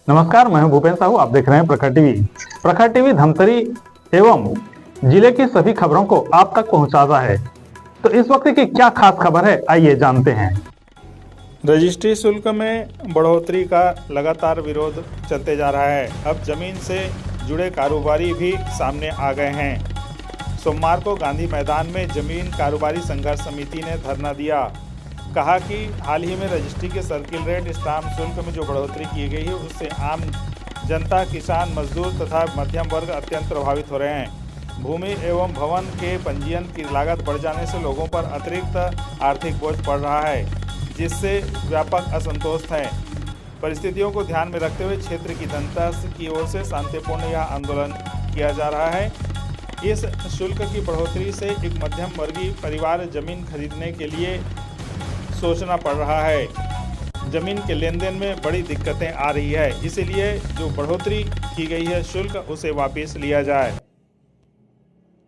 नमस्कार, मैं हूं भूपेन साहू। आप देख रहे हैं प्रखर टीवी। प्रखर टीवी धमतरी एवं जिले की सभी खबरों को आप तक पहुंचाता है। तो इस वक्त की क्या खास खबर है, आइए जानते हैं। रजिस्ट्री शुल्क में बढ़ोतरी का लगातार विरोध चलते जा रहा है। अब जमीन से जुड़े कारोबारी भी सामने आ गए हैं। सोमवार को गांधी मैदान में जमीन कारोबारी संघर्ष समिति ने धरना दिया। कहा कि हाल ही में रजिस्ट्री के सर्किल रेट स्टाम्प शुल्क में जो बढ़ोतरी की गई है उससे आम जनता, किसान, मजदूर तथा मध्यम वर्ग अत्यंत प्रभावित हो रहे हैं। भूमि एवं भवन के पंजीयन की लागत बढ़ जाने से लोगों पर अतिरिक्त आर्थिक बोझ पड़ रहा है, जिससे व्यापक असंतोष है। परिस्थितियों को ध्यान में रखते हुए क्षेत्र की जनता की ओर से शांतिपूर्ण यह आंदोलन किया जा रहा है। इस शुल्क की बढ़ोतरी से एक मध्यम वर्गीय परिवार जमीन खरीदने के लिए सोचना पड़ रहा है। जमीन के लेन देन में बड़ी दिक्कतें आ रही है, इसीलिए जो बढ़ोतरी की गई है शुल्क उसे वापस लिया जाए। होश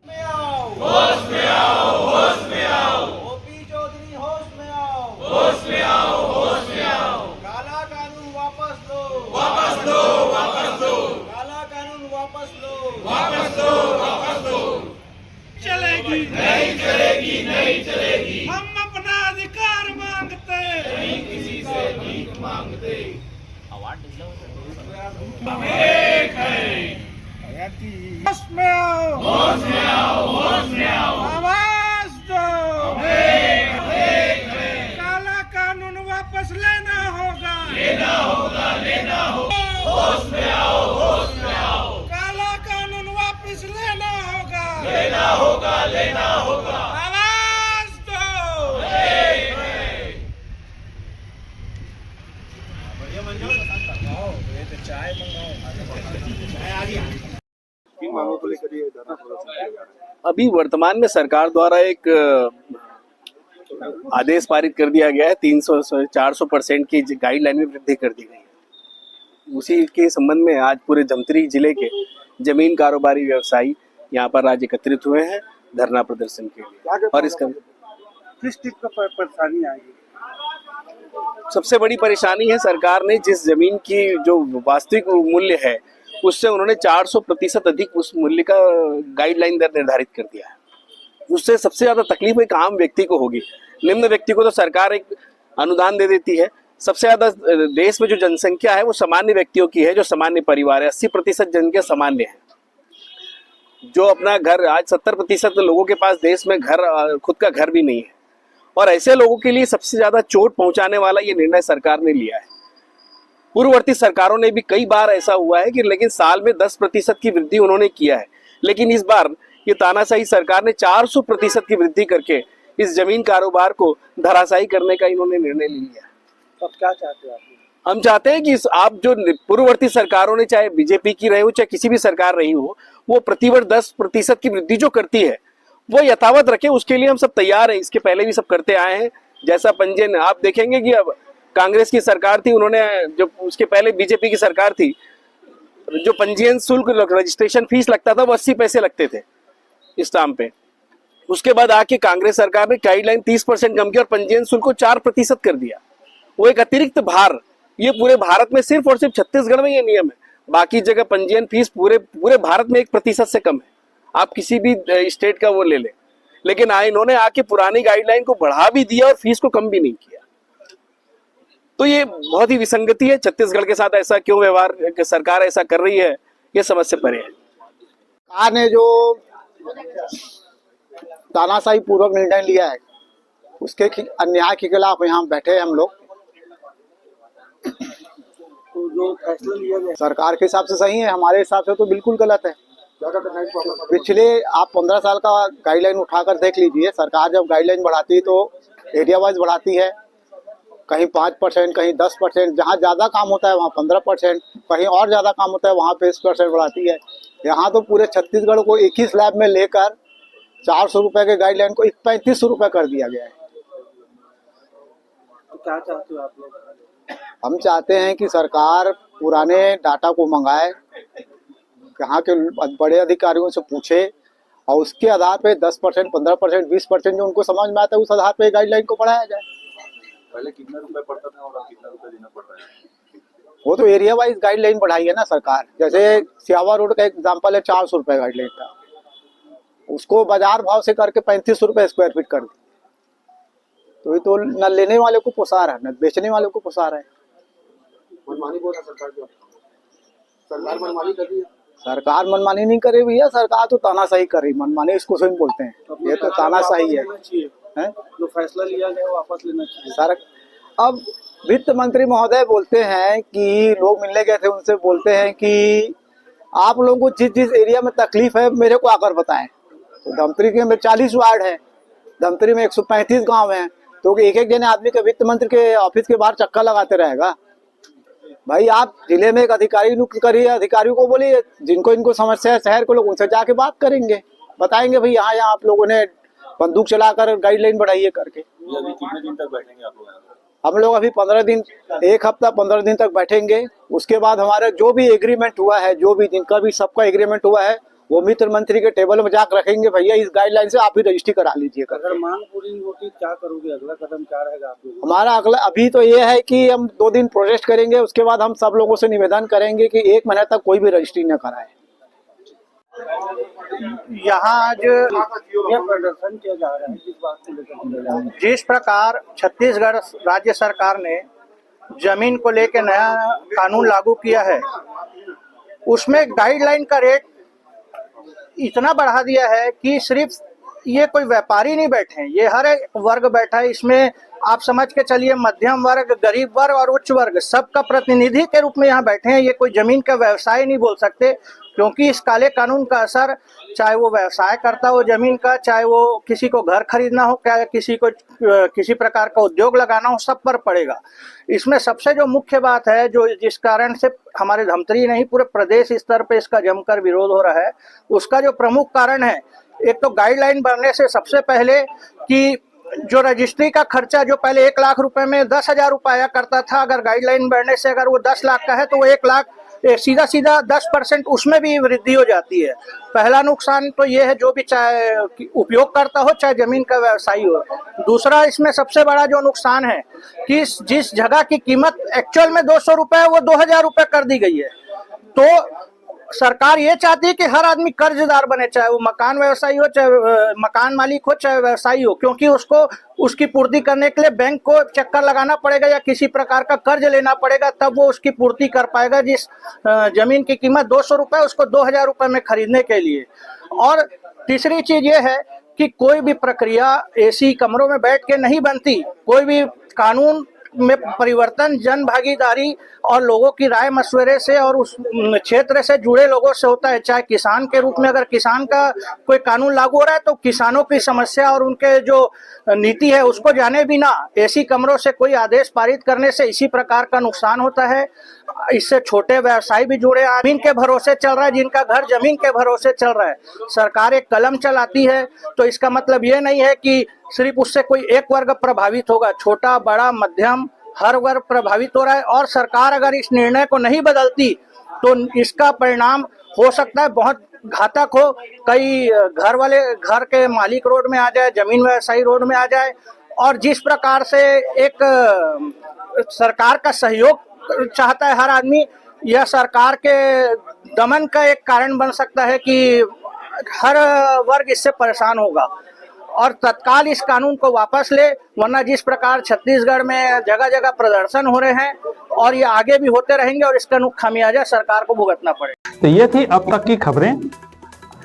में आओ, होश में आओ। ओपी चौधरी होश में आओ, होश में आओ, होश में आओ। काला कानून वापस लो, वापस लो, वापस लो। काला कानून वापस लो, वापस लो, वापस लो। चलेगी नहीं, चलेगी नहीं, चलेगी। हम अपना अधिकार मांगते, नहीं किसी से भीख मांगते। हम एक हैं। होश में आओ, होश में आओ, होश में आओ। आवाज दो, काला कानून वापस लेना होगा, लेना होगा, लेना होगा। होश में आओ, होश में आओ। काला कानून वापस लेना होगा, लेना होगा, लेना होगा। आवाज दो, चाय मंगाओ। अभी वर्तमान में सरकार द्वारा एक आदेश पारित कर दिया गया है। 400% की गाइडलाइन में वृद्धि कर दी गई है। उसी के संबंध में आज पूरे धमतरी जिले के जमीन कारोबारी व्यवसायी यहाँ पर आज एकत्रित हुए हैं धरना प्रदर्शन के लिए। और इसका किस चीज का परेशानी आएगी? सबसे बड़ी परेशानी है, सरकार ने जिस जमीन की जो वास्तविक मूल्य है उससे उन्होंने 400% अधिक उस मूल्य का गाइडलाइन दर निर्धारित कर दिया है। उससे सबसे ज्यादा तकलीफ एक आम व्यक्ति को होगी। निम्न व्यक्ति को तो सरकार एक अनुदान दे देती है। सबसे ज्यादा देश में जो जनसंख्या है वो सामान्य व्यक्तियों की है, जो सामान्य परिवार है। 80% जनसंख्या सामान्य है, जो अपना घर, आज 70% लोगों के पास देश में घर, खुद का घर भी नहीं है। और ऐसे लोगों के लिए सबसे ज्यादा चोट पहुंचाने वाला ये निर्णय सरकार ने लिया है। पूर्ववर्ती सरकारों ने भी कई बार ऐसा हुआ है कि लेकिन साल में 10% की वृद्धि उन्होंने किया है, लेकिन इस बार ये तानाशाही सरकार ने 400% की वृद्धि करके इस जमीन कारोबार को धराशायी करने का इन्होंने निर्णय ले लिया है। तो अब क्या चाहते हो आप? हम चाहते हैं कि आप जो पूर्ववर्ती सरकारों ने, चाहे बीजेपी की रही हो चाहे किसी भी सरकार रही हो, वो प्रतिवर्ष 10% की वृद्धि जो करती है वो यथावत रखे। उसके लिए हम सब तैयार हैं। इसके पहले भी सब करते आए हैं। जैसा पंजीयन आप देखेंगे कि अब कांग्रेस की सरकार थी, उन्होंने, जो उसके पहले बीजेपी की सरकार थी, जो पंजीयन शुल्क, रजिस्ट्रेशन फीस लगता था वो 80 पैसे लगते थे स्टाम्प पे। उसके बाद आके कांग्रेस सरकार ने गाइडलाइन 30% कम की और पंजीयन शुल्क को 4% कर दिया। वो एक अतिरिक्त भार, ये पूरे भारत में सिर्फ और सिर्फ छत्तीसगढ़ में ये नियम है। बाकी जगह पंजीयन फीस पूरे भारत में 1% से कम है। आप किसी भी स्टेट का वो ले लें। लेकिन इन्होंने आके पुरानी गाइडलाइन को बढ़ा भी दिया और फीस को कम भी नहीं किया। तो ये बहुत ही विसंगति है। छत्तीसगढ़ के साथ ऐसा क्यों व्यवहार सरकार ऐसा कर रही है, ये समझ से परे है। सरकार ने जो तानाशाही पूर्वक निर्णय लिया है उसके अन्याय के खिलाफ यहाँ बैठे हैं हम लोग। तो जो फैसला लिया गया सरकार के हिसाब से सही है, हमारे हिसाब से तो बिल्कुल गलत है। पिछले आप 15 साल का गाइडलाइन उठाकर देख लीजिए। सरकार जब गाइडलाइन बढ़ाती है तो एरिया वाइज बढ़ाती है, कहीं 5%, कहीं 10%, जहाँ ज़्यादा काम होता है वहाँ 15%, कहीं और ज़्यादा काम होता है वहाँ 20% बढ़ाती है। यहाँ तो पूरे छत्तीसगढ़ को एक ही स्लैब में लेकर 400 रुपये के गाइडलाइन को 3500 रुपये कर दिया गया है। तो क्या चाहते हो आप लोग? हम चाहते हैं कि सरकार पुराने डाटा को मंगाए, यहाँ के बड़े अधिकारियों से पूछे और उसके आधार पे 10%, 15%, 20% जो उनको समझ में आता है उस आधार पे गाइडलाइन को बढ़ाया जाए। पहले कितना रुपए पड़ता था और अब कितना रुपए देना पड़ रहा है? वो तो एरिया वाइज गाइडलाइन बढ़ाई है ना सरकार। जैसे सियावा रोड का एग्जांपल है, 400 रुपए गाइडलाइन था, उसको बाजार भाव से करके 35 रुपए स्क्वायर फीट कर दी। तो ये तो न लेने वाले को पोसा रहा है न बेचने वाले को पोसा रहा है। मनमानी बोल रहा सरकार जो सरकार मनमानी कर रही है। सरकार मनमानी नहीं करे भैया, सरकार तो तानाशाही कर रही, मनमानी इसको स्वयं बोलते हैं, ये तो तानाशाही है। जो फैसला लिया गया वापस लेना चाहिए सर अब वित्त मंत्री महोदय बोलते हैं कि लोग मिलने गए थे उनसे, बोलते हैं कि आप लोगों को जिस जिस एरिया में तकलीफ है मेरे को आकर बताएं। तो धमतरी के में 40 वार्ड है, धमतरी में 135 गांव हैं, तो एक एक जने आदमी के वित्त मंत्री के ऑफिस के बाहर चक्कर लगाते रहेगा। भाई आप जिले में एक अधिकारी नियुक्त करिए, अधिकारियों को बोलिए जिनको इनको समस्या है शहर के लोग, उनसे जाके बात करेंगे, बताएंगे भाई यहाँ यहाँ आप लोगों ने बंदूक चलाकर गाइडलाइन बढ़ाई है करके। अभी कितने दिन तक बैठेंगे आप लोग? हम लोग अभी 15 दिन, एक हफ्ता 15 दिन तक बैठेंगे। उसके बाद हमारा जो भी एग्रीमेंट हुआ है, जो भी जिनका भी सबका एग्रीमेंट हुआ है, वो मित्र मंत्री के टेबल में जाकर रखेंगे, भैया इस गाइडलाइन से आप ही रजिस्ट्री करा लीजिएगा। अगर मांग पूरी होती क्या करोगे? अगला कदम क्या रहेगा आप लोगों का? हमारा अगला अभी तो ये है कि हम 2 दिन प्रोटेस्ट करेंगे, उसके बाद हम सब लोगों से निवेदन करेंगे कि 1 महीने तक कोई भी रजिस्ट्री न कराए। यहाँ आज यह प्रदर्शन किया जा रहा है जिस बात को लेकर, जिस प्रकार छत्तीसगढ़ राज्य सरकार ने जमीन को लेकर नया कानून लागू किया है, उसमें गाइडलाइन का रेट इतना बढ़ा दिया है कि सिर्फ ये कोई व्यापारी नहीं बैठे हैं, ये हर एक वर्ग बैठा है। इसमें आप समझ के चलिए मध्यम वर्ग, गरीब वर्ग और उच्च वर्ग सबका प्रतिनिधि के रूप में यहाँ बैठे हैं। ये कोई जमीन का व्यवसाय नहीं बोल सकते, क्योंकि इस काले कानून का असर चाहे वो व्यवसाय करता हो जमीन का, चाहे वो किसी को घर खरीदना हो, क्या किसी को किसी प्रकार का उद्योग लगाना हो, सब पर पड़ेगा। इसमें सबसे जो मुख्य बात है, जो जिस कारण से हमारे धमतरी नहीं पूरे प्रदेश स्तर पे इसका जमकर विरोध हो रहा है, उसका जो प्रमुख कारण है, एक तो गाइडलाइन बनने से सबसे पहले कि जो रजिस्ट्री का खर्चा जो पहले 1 लाख रुपए में 10,000 रुपया आया करता था, अगर गाइडलाइन बढ़ने से अगर वो 10 लाख का है तो वो 1 लाख सीधा सीधा 10% उसमें भी वृद्धि हो जाती है। पहला नुकसान तो ये है, जो भी चाहे उपयोग करता हो चाहे जमीन का व्यवसायी हो। दूसरा इसमें सबसे बड़ा जो नुकसान है कि जिस जगह की कीमत एक्चुअल में 200 रुपए है वो 2,000 रुपए कर दी गई है। तो सरकार ये चाहती है कि हर आदमी कर्जदार बने, चाहे वो मकान व्यवसायी हो, चाहे मकान मालिक हो, चाहे व्यवसायी हो, क्योंकि उसको उसकी पूर्ति करने के लिए बैंक को चक्कर लगाना पड़ेगा या किसी प्रकार का कर्ज लेना पड़ेगा, तब वो उसकी पूर्ति कर पाएगा। जिस जमीन की कीमत 200 रुपए उसको 2,000 रुपए में खरीदने के लिए। और तीसरी चीज ये है कि कोई भी प्रक्रिया एसी कमरों में बैठ के नहीं बनती, कोई भी कानून में परिवर्तन जन भागीदारी और लोगों की राय मशवरे से और उस क्षेत्र से जुड़े लोगों से होता है। चाहे किसान के रूप में अगर किसान का कोई कानून लागू हो रहा है तो किसानों की समस्या और उनके जो नीति है उसको जाने बिना एसी कमरों से कोई आदेश पारित करने से इसी प्रकार का नुकसान होता है। इससे छोटे व्यवसायी भी जुड़े, जमीन के भरोसे चल रहा है, जिनका घर जमीन के भरोसे चल रहा है। सरकार एक कलम चलाती है तो इसका मतलब ये नहीं है कि सिर्फ उससे कोई एक वर्ग प्रभावित होगा, छोटा बड़ा मध्यम हर वर्ग प्रभावित हो रहा है। और सरकार अगर इस निर्णय को नहीं बदलती तो इसका परिणाम हो सकता है बहुत घातक हो। कई घर के मालिक रोड में आ जाए, जमीन व्यवसायी रोड में आ जाए। और जिस प्रकार से एक सरकार का सहयोग चाहता है हर आदमी, यह सरकार के दमन का एक कारण बन सकता है कि हर वर्ग इससे परेशान होगा और तत्काल इस कानून को वापस ले, वरना जिस प्रकार छत्तीसगढ़ में जगह जगह प्रदर्शन हो रहे हैं और ये आगे भी होते रहेंगे और इसका खामियाजा सरकार को भुगतना पड़ेगा। तो ये थी अब तक की खबरें।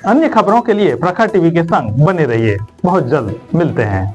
अन्य खबरों के लिए प्रखर टीवी के संग बने रहिए। बहुत जल्द मिलते हैं।